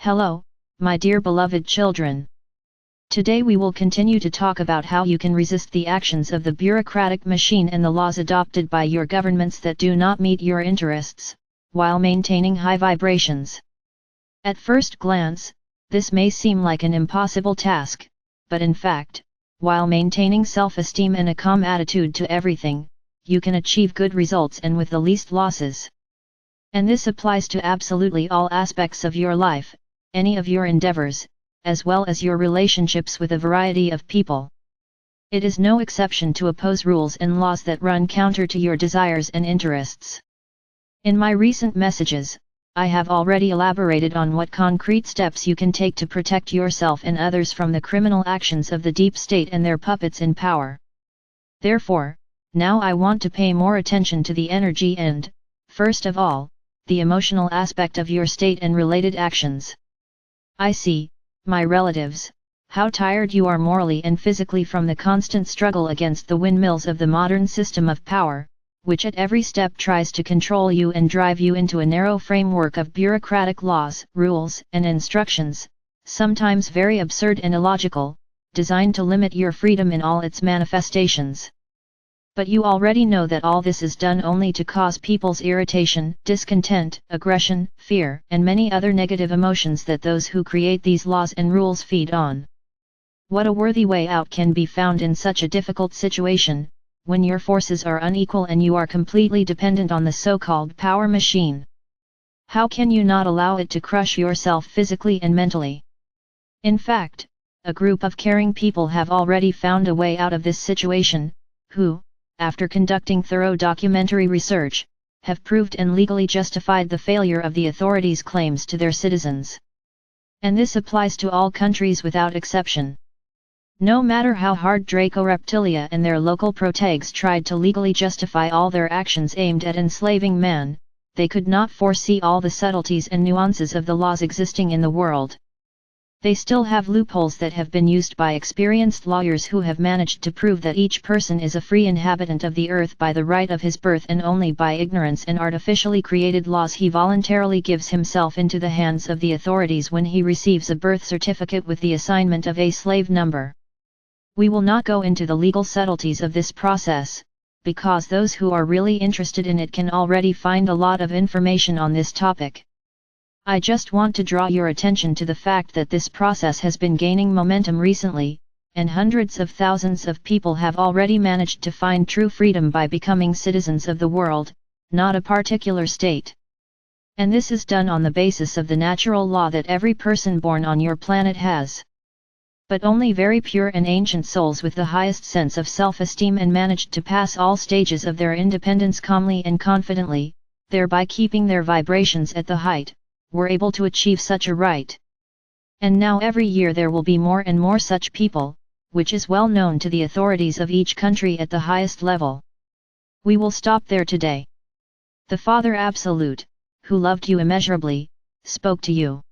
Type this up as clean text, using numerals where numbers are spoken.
Hello, my dear beloved children. Today we will continue to talk about how you can resist the actions of the bureaucratic machine and the laws adopted by your governments that do not meet your interests, while maintaining high vibrations. At first glance, this may seem like an impossible task, but in fact, while maintaining self-esteem and a calm attitude to everything, you can achieve good results and with the least losses. And this applies to absolutely all aspects of your life, any of your endeavors, as well as your relationships with a variety of people. It is no exception to oppose rules and laws that run counter to your desires and interests. In my recent messages, I have already elaborated on what concrete steps you can take to protect yourself and others from the criminal actions of the deep state and their puppets in power. Therefore, now I want to pay more attention to the energy and, first of all, the emotional aspect of your state and related actions. I see, my relatives, how tired you are morally and physically from the constant struggle against the windmills of the modern system of power, which at every step tries to control you and drive you into a narrow framework of bureaucratic laws, rules, and instructions, sometimes very absurd and illogical, designed to limit your freedom in all its manifestations. But you already know that all this is done only to cause people's irritation, discontent, aggression, fear, and many other negative emotions that those who create these laws and rules feed on. What a worthy way out can be found in such a difficult situation, when your forces are unequal and you are completely dependent on the so-called power machine? How can you not allow it to crush yourself physically and mentally? In fact, a group of caring people have already found a way out of this situation, who, after conducting thorough documentary research, have proved and legally justified the failure of the authorities' claims to their citizens. And this applies to all countries without exception. No matter how hard Draco Reptilia and their local protegs tried to legally justify all their actions aimed at enslaving man, they could not foresee all the subtleties and nuances of the laws existing in the world. They still have loopholes that have been used by experienced lawyers who have managed to prove that each person is a free inhabitant of the earth by the right of his birth, and only by ignorance and artificially created laws he voluntarily gives himself into the hands of the authorities when he receives a birth certificate with the assignment of a slave number. We will not go into the legal subtleties of this process, because those who are really interested in it can already find a lot of information on this topic. I just want to draw your attention to the fact that this process has been gaining momentum recently, and hundreds of thousands of people have already managed to find true freedom by becoming citizens of the world, not a particular state. And this is done on the basis of the natural law that every person born on your planet has. But only very pure and ancient souls with the highest sense of self-esteem and managed to pass all stages of their independence calmly and confidently, thereby keeping their vibrations at the height, were able to achieve such a right. And now every year there will be more and more such people, which is well known to the authorities of each country at the highest level. We will stop there today. The Father Absolute, who loved you immeasurably, spoke to you.